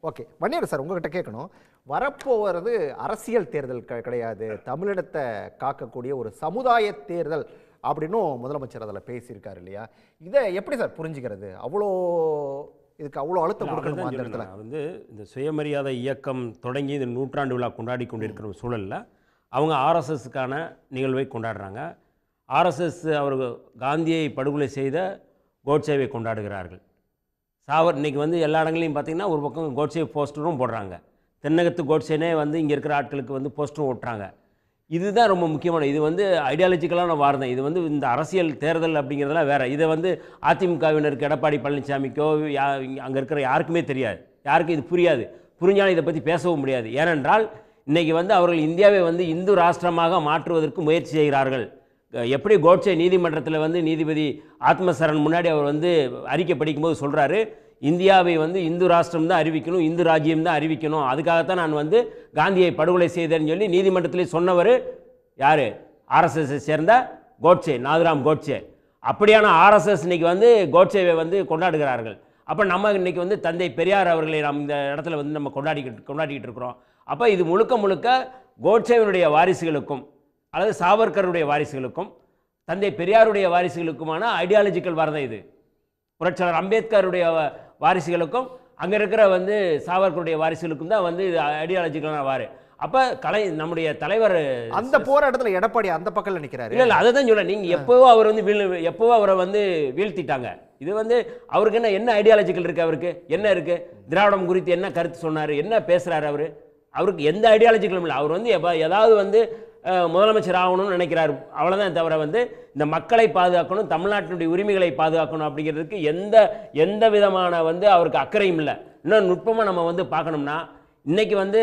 Okay, Vanniyar sir உங்ககிட்ட கேட்கணும். வரப்போகிறது அரசியல் தேர்தல் கிடையாது, தமிழினத்தை காக்கக்கூடிய ஒரு சமுதாய தேர்தல் அப்படின்னும் முதலமைச்சர் அதில் பேசியிருக்காரு இல்லையா? இதை எப்படி சார் புரிஞ்சுக்கிறது? இதுக்கு அவ்வளோ அழுத்தம் கொடுக்கணுமா அந்த இடத்துல? வந்து இந்த சுயமரியாதை இயக்கம் தொடங்கி இந்த நூற்றாண்டு விழா கொண்டாடி கொண்டிருக்கிற சூழலில் அவங்க ஆர்எஸ்எஸ்க்கான நிகழ்வை கொண்டாடுறாங்க. ஆர்எஸ்எஸ் அவர்கள் காந்தியை படுகொலை செய்த கோட்சேவை கொண்டாடுகிறார்கள். இன்றைக்கி வந்து எல்லா இடங்களையும் பார்த்திங்கன்னா ஒரு பக்கம் கோட்சே போஸ்டரும் போடுறாங்க. தென்னகத்து கோட்சேனே வந்து இங்கே இருக்கிற ஆட்களுக்கு வந்து போஸ்டரும் ஓட்டுறாங்க. இதுதான் ரொம்ப முக்கியமான. இது வந்து ஐடியாலஜிக்கலான வார்த்தை. இது வந்து இந்த அரசியல் தேர்தல் அப்படிங்கிறதெல்லாம் வேறு. இதை வந்து அதிமுகவினருக்கு எடப்பாடி பழனிசாமிக்கோ அங்கே இருக்கிற யாருக்குமே தெரியாது, யாருக்கும் இது புரியாது. புரிஞ்சாலும் இதை பற்றி பேசவும் முடியாது. ஏனென்றால் இன்றைக்கி வந்து அவர்கள் இந்தியாவை வந்து இந்து ராஷ்டிரமாக மாற்றுவதற்கு முயற்சி செய்கிறார்கள். எப்படி கோட்சே நீதிமன்றத்தில் வந்து நீதிபதி ஆத்மசரண் முன்னாடி அவர் வந்து அறிக்கை படிக்கும்போது சொல்கிறாரு, இந்தியாவை வந்து இந்து ராஷ்டிரம் தான் அறிவிக்கணும், இந்து ராஜ்யம் தான் அறிவிக்கணும், அதுக்காகத்தான் நான் வந்து காந்தியை படுகொலை செய்தேன்னு சொல்லி நீதிமன்றத்திலே சொன்னவர் யார்? ஆர்எஸ்எஸ்ஸை சேர்ந்த கோட்சே, நாதுராம் கோட்சே. அப்படியான ஆர்எஸ்எஸ் இன்றைக்கி வந்து கோட்சேவை வந்து கொண்டாடுகிறார்கள். அப்போ நம்ம இன்றைக்கி வந்து தந்தை பெரியார் அவர்களை நம்ம இந்த இடத்துல வந்து நம்ம கொண்டாடிக்கிட்டு இருக்கிறோம். அப்போ இது முழுக்க முழுக்க கோட்சேவினுடைய வாரிசுகளுக்கும் அல்லது சாவர்கருடைய வாரிசுகளுக்கும் தந்தை பெரியாருடைய வாரிசுகளுக்குமான ஐடியாலஜிக்கல் வார்த்தை. இது புரட்சியாளர் அம்பேத்கருடைய வாரிசுகளுக்கும் அங்கே இருக்கிற வந்து சாவர்கருடைய வாரிசுகளுக்கும் தான் வந்து இது ஐடியாலஜிக்கலான வாரு. அப்போ நம்முடைய தலைவர் அந்த போராட்டத்தில் எடப்பாடி அந்த பக்கம் நிற்கிறாரு. இல்லை, அதை தான் சொல்ல. நீங்கள் எப்போவோ அவர் வந்து எப்போவோ அவரை வந்து வீழ்த்திட்டாங்க. இது வந்து அவருக்கு என்ன ஐடியாலஜிக்கல் இருக்குது? அவருக்கு என்ன இருக்குது? திராவிடம் குறித்து என்ன கருத்து சொன்னார்? என்ன பேசுகிறாரு? அவருக்கு எந்த ஐடியாலஜிக்கலும் இல்லை. அவர் வந்து ஏதாவது வந்து முதலமைச்சர் ஆகணும்னு நினைக்கிறார், அவ்வளோதான். தவிர வந்து இந்த மக்களை பாதுகாக்கணும், தமிழ்நாட்டினுடைய உரிமைகளை பாதுகாக்கணும் அப்படிங்கிறதுக்கு எந்த விதமான வந்து அவருக்கு அக்கறையும் இல்லை. இன்னும் நுட்பமாக நம்ம வந்து பார்க்கணும்னா இன்றைக்கி வந்து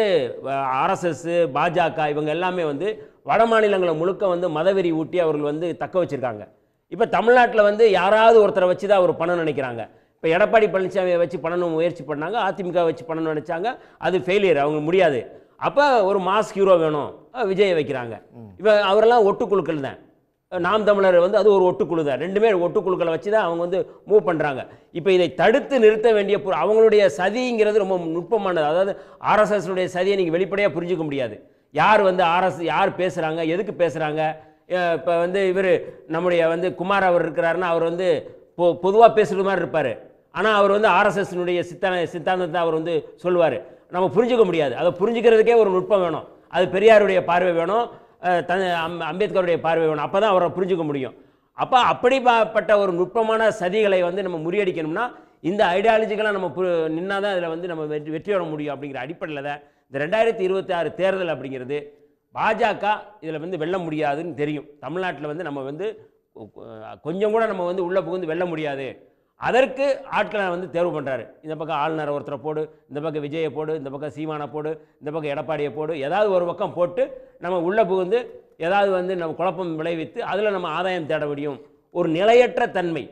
ஆர்எஸ்எஸ், பாஜக இவங்க எல்லாமே வந்து வட மாநிலங்களை முழுக்க வந்து மதவெறி ஊட்டி அவர்கள் வந்து தக்க வச்சுருக்காங்க. இப்போ தமிழ்நாட்டில் வந்து யாராவது ஒருத்தரை வச்சு தான் அவர் பண்ணணும்னு நினைக்கிறாங்க. இப்போ எடப்பாடி பழனிசாமியை வச்சு பண்ணணும் முயற்சி பண்ணாங்க, அதிமுக வச்சு பண்ணணும்னு நினச்சாங்க, அது ஃபெயிலியர், அவங்க முடியாது. அப்போ ஒரு மாஸ் ஹீரோ வேணும், விஜயை வைக்கிறாங்க. இப்போ அவரெல்லாம் ஒட்டுக்குழுக்கள் தான். நாம் தமிழர் வந்து அது ஒரு ஒட்டுக்குழு தான். ரெண்டுமே ஒட்டுக்குழுக்களை வச்சு தான் அவங்க வந்து மூவ் பண்ணுறாங்க. இப்போ இதை தடுத்து நிறுத்த வேண்டிய அவங்களுடைய சதிங்கிறது ரொம்ப நுட்பமானது. அதாவது ஆர்எஸ்எஸ்னுடைய சதியை நீங்கள் வெளிப்படையாக புரிஞ்சிக்க முடியாது. யார் வந்து யார் பேசுகிறாங்க, எதுக்கு பேசுகிறாங்க? இப்போ வந்து இவர் நம்முடைய வந்து குமார் அவர் இருக்கிறாருன்னா அவர் வந்து பொதுவாக பேசுகிற மாதிரி இருப்பார். ஆனால் அவர் வந்து ஆர்எஸ்எஸ்னுடைய சித்தாந்தத்தை அவர் வந்து சொல்லுவார். நம்ம புரிஞ்சிக்க முடியாது. அதை புரிஞ்சுக்கிறதுக்கே ஒரு நுட்பம் வேணும். அது பெரியாருடைய பார்வை வேணும், அம்பேத்கருடைய பார்வை வேணும். அப்போ தான் அவரை புரிஞ்சுக்க முடியும். அப்போ அப்படிப்பட்ட ஒரு நுட்பமான சதிகளை வந்து நம்ம முறியடிக்கணும்னா இந்த ஐடியாலஜிக்கெல்லாம் நம்ம நின்னா தான் இதில் வந்து நம்ம வெற்றி பெற முடியும். அப்படிங்கிற அடிப்படையில் தான் இந்த 2026 தேர்தல் அப்படிங்கிறது பாஜக இதில் வந்து வெல்ல முடியாதுன்னு தெரியும். தமிழ்நாட்டில் வந்து நம்ம வந்து கொஞ்சம் கூட நம்ம வந்து உள்ளே புகுந்து வெல்ல முடியாது. அதற்கு ஆட்களை வந்து தேர்வு பண்ணுறாரு. இந்த பக்கம் ஆளுநர் ஒருத்தரை போடு, இந்த பக்கம் விஜயை போடு, இந்த பக்கம் சீமானை போடு, இந்த பக்கம் எடப்பாடியை போடு, ஏதாவது ஒரு பக்கம் போட்டு நம்ம உள்ளே புகுந்து ஏதாவது வந்து நம்ம குழப்பம் விளைவித்து அதில் நம்ம ஆதாயம் தேட முடியும். ஒரு நிலையற்ற தன்மை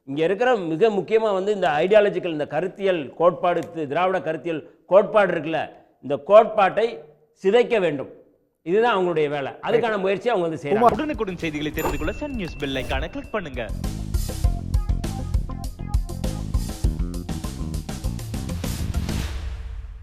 இங்கே இருக்கிற மிக முக்கியமாக வந்து இந்த ஐடியாலஜிக்கல் இந்த கருத்தியல் கோட்பாடு, திராவிட கருத்தியல் கோட்பாடு இருக்குல்ல, இந்த கோட்பாட்டை சிதைக்க வேண்டும். இதுதான் அவங்களுடைய வேலை. அதுக்கான முயற்சி அவங்க வந்து செய்யணும். உடனுக்குடன் செய்திகளை தெரிந்து கொள்ள சன் நியூஸ் பெல் ஐகானை கிளிக் பண்ணுங்க.